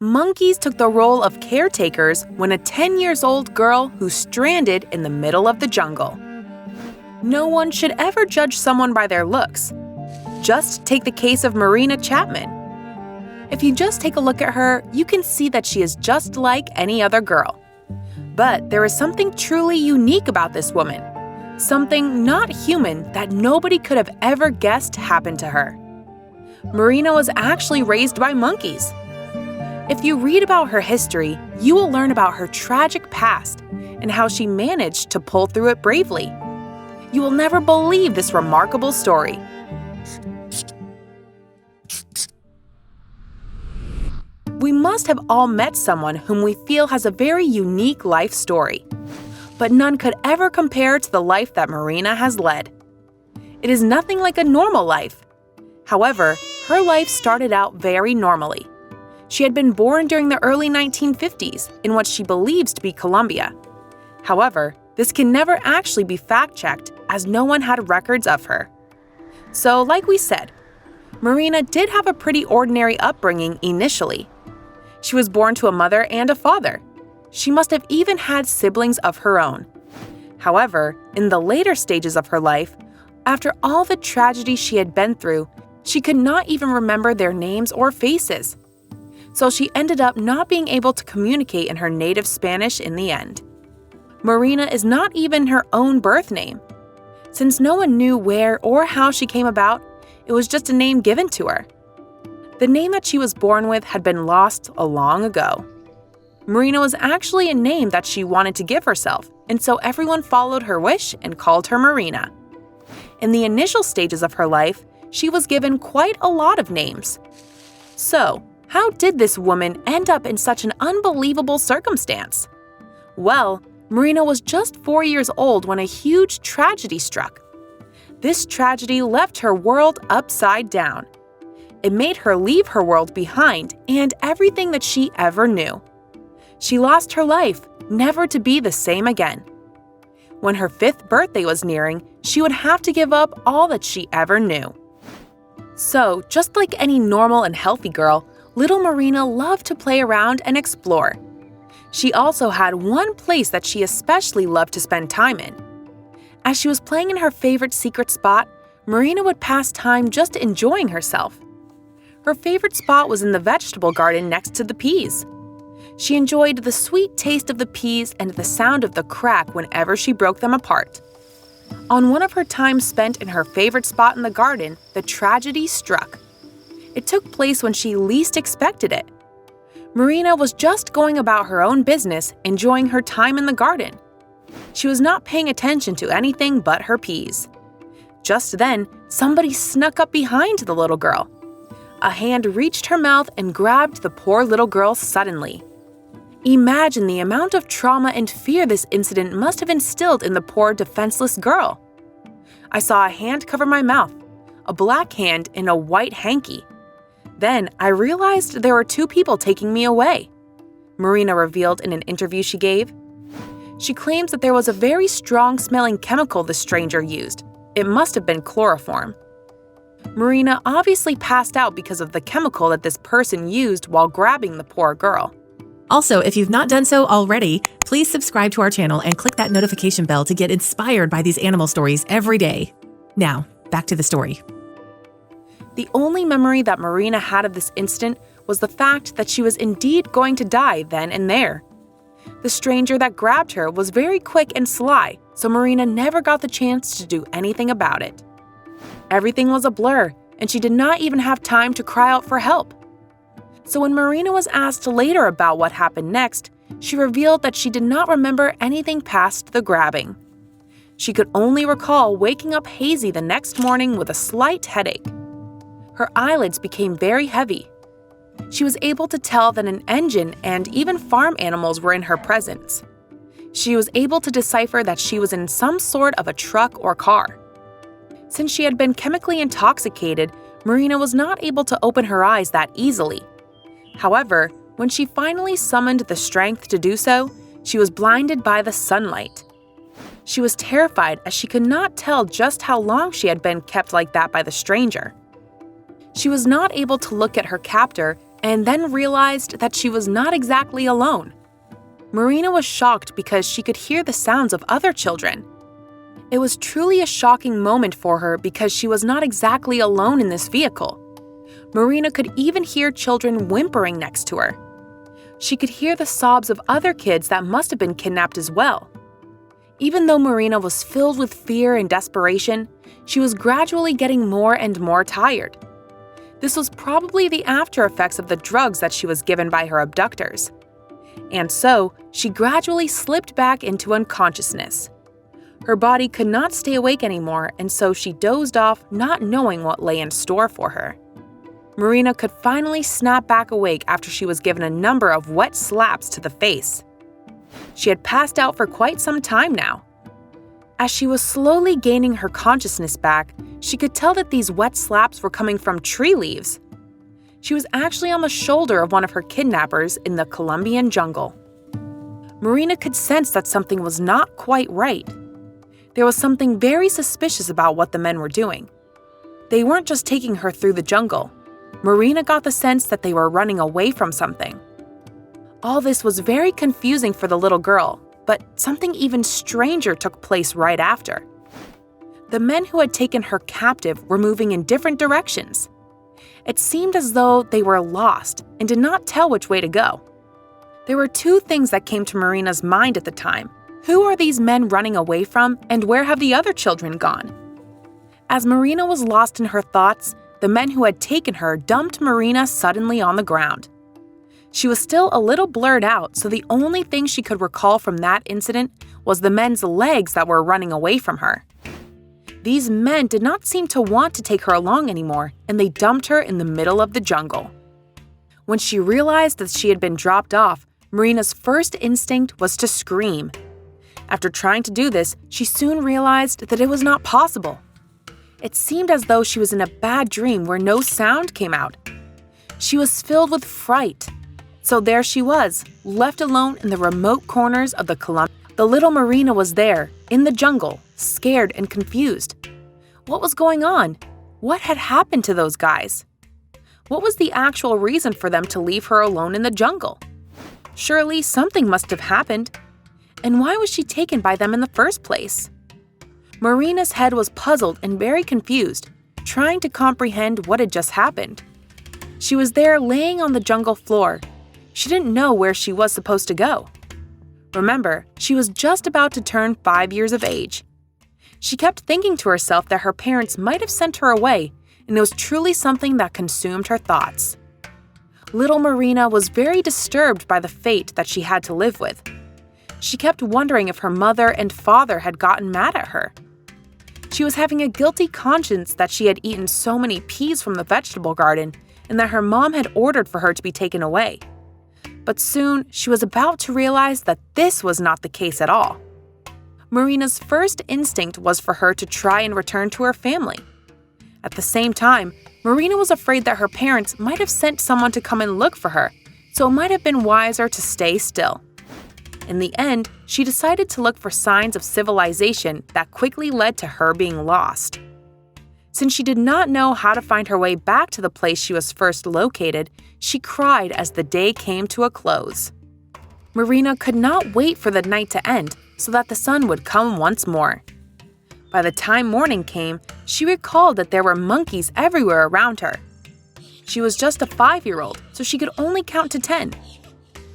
Monkeys took the role of caretakers when a 10-year-old girl who's stranded in the middle of the jungle. No one should ever judge someone by their looks. Just take the case of Marina Chapman. If you just take a look at her, you can see that she is just like any other girl. But there is something truly unique about this woman. Something not human that nobody could have ever guessed happened to her. Marina was actually raised by monkeys. If you read about her history, you will learn about her tragic past and how she managed to pull through it bravely. You will never believe this remarkable story. We must have all met someone whom we feel has a very unique life story. But none could ever compare to the life that Marina has led. It is nothing like a normal life. However, her life started out very normally. She had been born during the early 1950s in what she believes to be Colombia. However, this can never actually be fact-checked as no one had records of her. So, like we said, Marina did have a pretty ordinary upbringing initially. She was born to a mother and a father. She must have even had siblings of her own. However, in the later stages of her life, after all the tragedy she had been through, she could not even remember their names or faces. So she ended up not being able to communicate in her native Spanish in the end. Marina is not even her own birth name. Since no one knew where or how she came about, it was just a name given to her. The name that she was born with had been lost long ago. Marina was actually a name that she wanted to give herself, and so everyone followed her wish and called her Marina. In the initial stages of her life, she was given quite a lot of names. So, how did this woman end up in such an unbelievable circumstance? Well, Marina was just 4 years old when a huge tragedy struck. This tragedy left her world upside down. It made her leave her world behind and everything that she ever knew. She lost her life, never to be the same again. When her 5th birthday was nearing, she would have to give up all that she ever knew. So, just like any normal and healthy girl, little Marina loved to play around and explore. She also had one place that she especially loved to spend time in. As she was playing in her favorite secret spot, Marina would pass time just enjoying herself. Her favorite spot was in the vegetable garden next to the peas. She enjoyed the sweet taste of the peas and the sound of the crack whenever she broke them apart. On one of her times spent in her favorite spot in the garden, the tragedy struck. It took place when she least expected it. Marina was just going about her own business, enjoying her time in the garden. She was not paying attention to anything but her peas. Just then, somebody snuck up behind the little girl. A hand reached her mouth and grabbed the poor little girl suddenly. Imagine the amount of trauma and fear this incident must have instilled in the poor defenseless girl. I saw a hand cover my mouth, a black hand in a white hanky. Then I realized there were 2 people taking me away, Marina revealed in an interview she gave. She claims that there was a very strong-smelling chemical the stranger used. It must have been chloroform. Marina obviously passed out because of the chemical that this person used while grabbing the poor girl. Also, if you've not done so already, please subscribe to our channel and click that notification bell to get inspired by these animal stories every day. Now, back to the story. The only memory that Marina had of this incident was the fact that she was indeed going to die then and there. The stranger that grabbed her was very quick and sly, so Marina never got the chance to do anything about it. Everything was a blur, and she did not even have time to cry out for help. So when Marina was asked later about what happened next, she revealed that she did not remember anything past the grabbing. She could only recall waking up hazy the next morning with a slight headache. Her eyelids became very heavy. She was able to tell that an engine and even farm animals were in her presence. She was able to decipher that she was in some sort of a truck or car. Since she had been chemically intoxicated, Marina was not able to open her eyes that easily. However, when she finally summoned the strength to do so, she was blinded by the sunlight. She was terrified as she could not tell just how long she had been kept like that by the stranger. She was not able to look at her captor and then realized that she was not exactly alone. Marina was shocked because she could hear the sounds of other children. It was truly a shocking moment for her because she was not exactly alone in this vehicle. Marina could even hear children whimpering next to her. She could hear the sobs of other kids that must have been kidnapped as well. Even though Marina was filled with fear and desperation, she was gradually getting more and more tired. This was probably the after effects of the drugs that she was given by her abductors. And so, she gradually slipped back into unconsciousness. Her body could not stay awake anymore, and so she dozed off, not knowing what lay in store for her. Marina could finally snap back awake after she was given a number of wet slaps to the face. She had passed out for quite some time now. As she was slowly gaining her consciousness back, she could tell that these wet slaps were coming from tree leaves. She was actually on the shoulder of one of her kidnappers in the Colombian jungle. Marina could sense that something was not quite right. There was something very suspicious about what the men were doing. They weren't just taking her through the jungle. Marina got the sense that they were running away from something. All this was very confusing for the little girl, but something even stranger took place right after. The men who had taken her captive were moving in different directions. It seemed as though they were lost and did not tell which way to go. There were two things that came to Marina's mind at the time. Who are these men running away from, and where have the other children gone? As Marina was lost in her thoughts, the men who had taken her dumped Marina suddenly on the ground. She was still a little blurred out, so the only thing she could recall from that incident was the men's legs that were running away from her. These men did not seem to want to take her along anymore, and they dumped her in the middle of the jungle. When she realized that she had been dropped off, Marina's first instinct was to scream. After trying to do this, she soon realized that it was not possible. It seemed as though she was in a bad dream where no sound came out. She was filled with fright. So there she was, left alone in the remote corners of the Columbia. The little Marina was there, in the jungle, scared and confused. What was going on? What had happened to those guys? What was the actual reason for them to leave her alone in the jungle? Surely something must have happened. And why was she taken by them in the first place? Marina's head was puzzled and very confused, trying to comprehend what had just happened. She was there laying on the jungle floor. She didn't know where she was supposed to go. Remember, she was just about to turn 5 years of age. She kept thinking to herself that her parents might have sent her away, and it was truly something that consumed her thoughts. Little Marina was very disturbed by the fate that she had to live with. She kept wondering if her mother and father had gotten mad at her. She was having a guilty conscience that she had eaten so many peas from the vegetable garden and that her mom had ordered for her to be taken away. But soon, she was about to realize that this was not the case at all. Marina's first instinct was for her to try and return to her family. At the same time, Marina was afraid that her parents might have sent someone to come and look for her, so it might have been wiser to stay still. In the end, she decided to look for signs of civilization that quickly led to her being lost. Since she did not know how to find her way back to the place she was first located, she cried as the day came to a close. Marina could not wait for the night to end so that the sun would come once more. By the time morning came, she recalled that there were monkeys everywhere around her. She was just a 5-year-old, so she could only count to 10.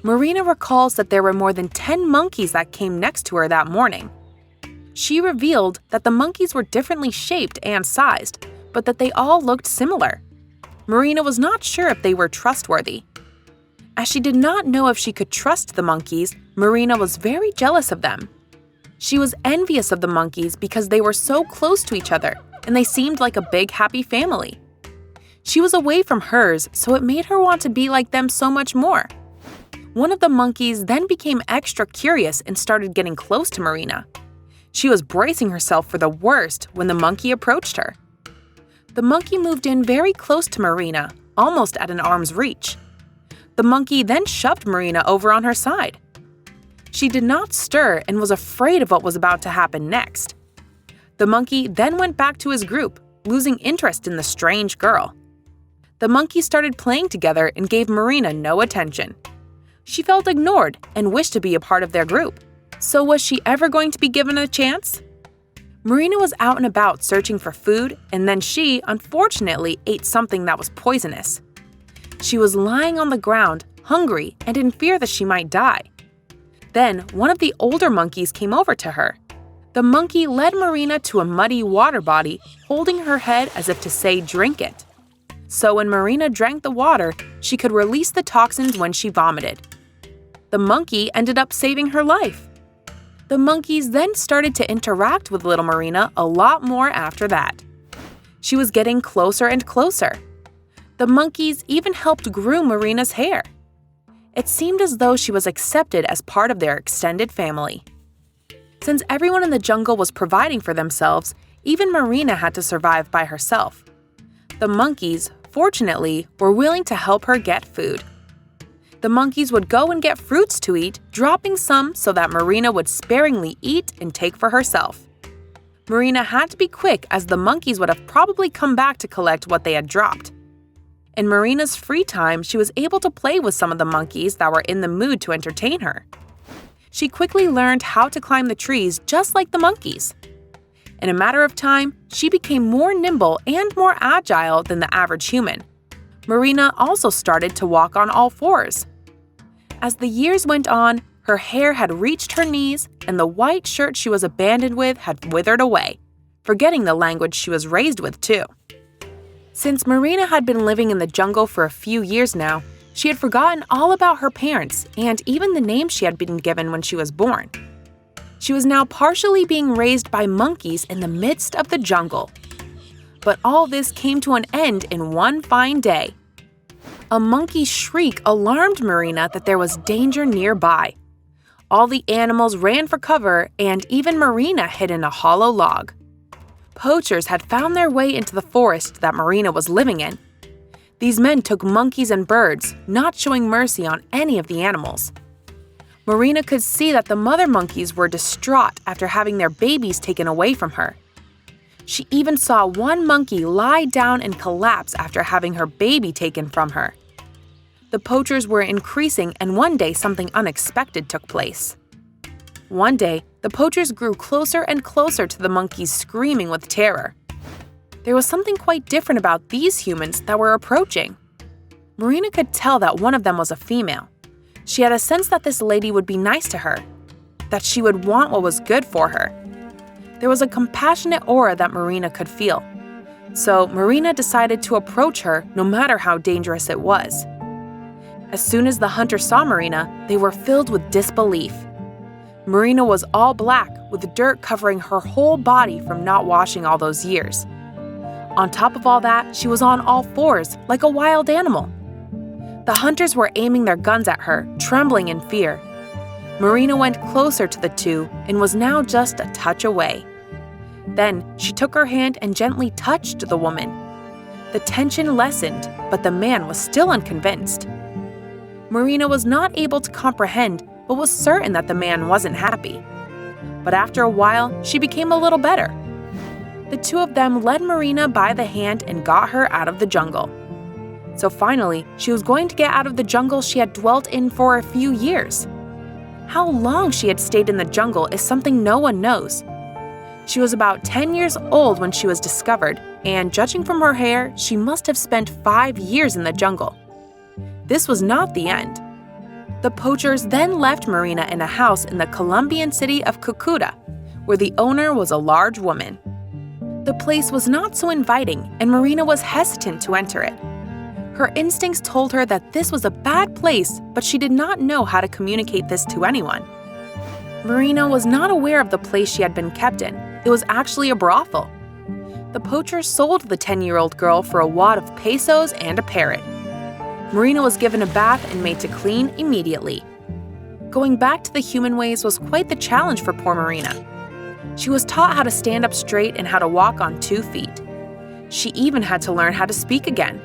Marina recalls that there were more than 10 monkeys that came next to her that morning. She revealed that the monkeys were differently shaped and sized, but that they all looked similar. Marina was not sure if they were trustworthy. As she did not know if she could trust the monkeys, Marina was very jealous of them. She was envious of the monkeys because they were so close to each other, and they seemed like a big happy family. She was away from hers, so it made her want to be like them so much more. One of the monkeys then became extra curious and started getting close to Marina. She was bracing herself for the worst when the monkey approached her. The monkey moved in very close to Marina, almost at an arm's reach. The monkey then shoved Marina over on her side. She did not stir and was afraid of what was about to happen next. The monkey then went back to his group, losing interest in the strange girl. The monkeys started playing together and gave Marina no attention. She felt ignored and wished to be a part of their group. So was she ever going to be given a chance? Marina was out and about searching for food, and then she, unfortunately, ate something that was poisonous. She was lying on the ground, hungry, and in fear that she might die. Then, one of the older monkeys came over to her. The monkey led Marina to a muddy water body, holding her head as if to say, "Drink it." So when Marina drank the water, she could release the toxins when she vomited. The monkey ended up saving her life. The monkeys then started to interact with little Marina a lot more after that. She was getting closer and closer. The monkeys even helped groom Marina's hair. It seemed as though she was accepted as part of their extended family. Since everyone in the jungle was providing for themselves, even Marina had to survive by herself. The monkeys, fortunately, were willing to help her get food. The monkeys would go and get fruits to eat, dropping some so that Marina would sparingly eat and take for herself. Marina had to be quick as the monkeys would have probably come back to collect what they had dropped. In Marina's free time, she was able to play with some of the monkeys that were in the mood to entertain her. She quickly learned how to climb the trees just like the monkeys. In a matter of time, she became more nimble and more agile than the average human. Marina also started to walk on all fours. As the years went on, her hair had reached her knees and the white shirt she was abandoned with had withered away, forgetting the language she was raised with too. Since Marina had been living in the jungle for a few years now, she had forgotten all about her parents and even the name she had been given when she was born. She was now partially being raised by monkeys in the midst of the jungle. But all this came to an end in one fine day. A monkey's shriek alarmed Marina that there was danger nearby. All the animals ran for cover, and even Marina hid in a hollow log. Poachers had found their way into the forest that Marina was living in. These men took monkeys and birds, not showing mercy on any of the animals. Marina could see that the mother monkeys were distraught after having their babies taken away from her. She even saw one monkey lie down and collapse after having her baby taken from her. The poachers were increasing, and one day something unexpected took place. One day, the poachers grew closer and closer to the monkeys, screaming with terror. There was something quite different about these humans that were approaching. Marina could tell that one of them was a female. She had a sense that this lady would be nice to her, that she would want what was good for her. There was a compassionate aura that Marina could feel. So Marina decided to approach her no matter how dangerous it was. As soon as the hunters saw Marina, they were filled with disbelief. Marina was all black, with dirt covering her whole body from not washing all those years. On top of all that, she was on all fours, like a wild animal. The hunters were aiming their guns at her, trembling in fear. Marina went closer to the two and was now just a touch away. Then she took her hand and gently touched the woman. The tension lessened, but the man was still unconvinced. Marina was not able to comprehend, but was certain that the man wasn't happy. But after a while, she became a little better. The two of them led Marina by the hand and got her out of the jungle. So finally, she was going to get out of the jungle she had dwelt in for a few years. How long she had stayed in the jungle is something no one knows. She was about 10 years old when she was discovered, and judging from her hair, she must have spent 5 years in the jungle. This was not the end. The poachers then left Marina in a house in the Colombian city of Cucuta, where the owner was a large woman. The place was not so inviting, and Marina was hesitant to enter it. Her instincts told her that this was a bad place, but she did not know how to communicate this to anyone. Marina was not aware of the place she had been kept in. It was actually a brothel. The poachers sold the 10-year-old girl for a wad of pesos and a parrot. Marina was given a bath and made to clean immediately. Going back to the human ways was quite the challenge for poor Marina. She was taught how to stand up straight and how to walk on 2 feet. She even had to learn how to speak again.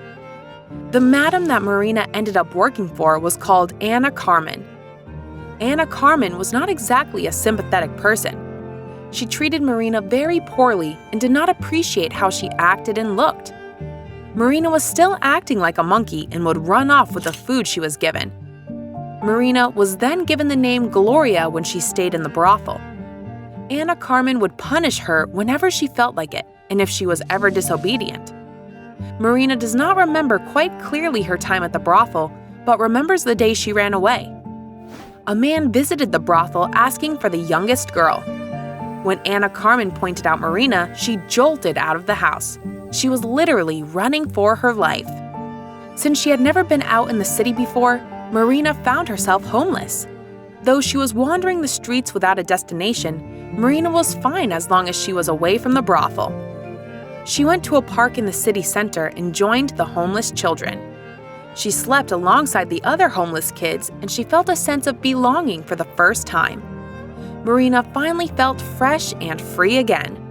The madam that Marina ended up working for was called Ana Carmen. Ana Carmen was not exactly a sympathetic person. She treated Marina very poorly and did not appreciate how she acted and looked. Marina was still acting like a monkey and would run off with the food she was given. Marina was then given the name Gloria when she stayed in the brothel. Anna Carmen would punish her whenever she felt like it and if she was ever disobedient. Marina does not remember quite clearly her time at the brothel, but remembers the day she ran away. A man visited the brothel asking for the youngest girl. When Anna Carmen pointed out Marina, she jolted out of the house. She was literally running for her life. Since she had never been out in the city before, Marina found herself homeless. Though she was wandering the streets without a destination, Marina was fine as long as she was away from the brothel. She went to a park in the city center and joined the homeless children. She slept alongside the other homeless kids, and she felt a sense of belonging for the first time. Marina finally felt fresh and free again.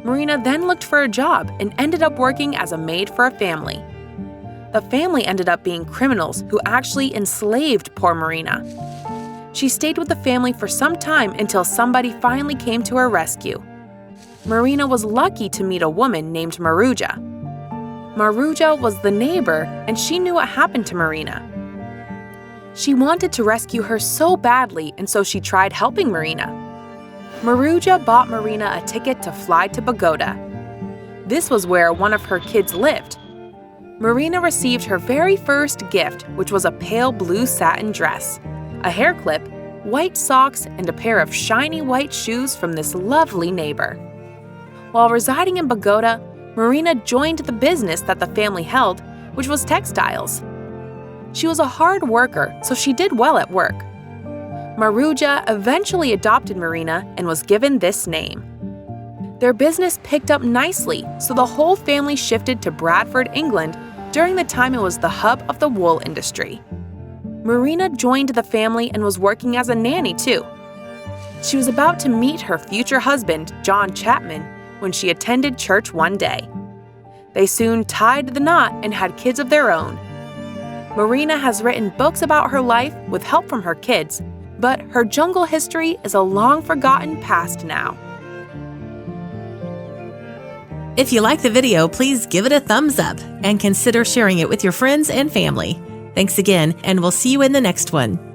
Marina then looked for a job and ended up working as a maid for a family. The family ended up being criminals who actually enslaved poor Marina. She stayed with the family for some time until somebody finally came to her rescue. Marina was lucky to meet a woman named Maruja. Maruja was the neighbor, and she knew what happened to Marina. She wanted to rescue her so badly, and so she tried helping Marina. Maruja bought Marina a ticket to fly to Bogota. This was where one of her kids lived. Marina received her very first gift, which was a pale blue satin dress, a hair clip, white socks, and a pair of shiny white shoes from this lovely neighbor. While residing in Bogota, Marina joined the business that the family held, which was textiles. She was a hard worker, so she did well at work. Maruja eventually adopted Marina and was given this name. Their business picked up nicely, so the whole family shifted to Bradford, England, during the time it was the hub of the wool industry. Marina joined the family and was working as a nanny too. She was about to meet her future husband, John Chapman, when she attended church one day. They soon tied the knot and had kids of their own. Marina has written books about her life with help from her kids, but her jungle history is a long-forgotten past now. If you like the video, please give it a thumbs up and consider sharing it with your friends and family. Thanks again, and we'll see you in the next one.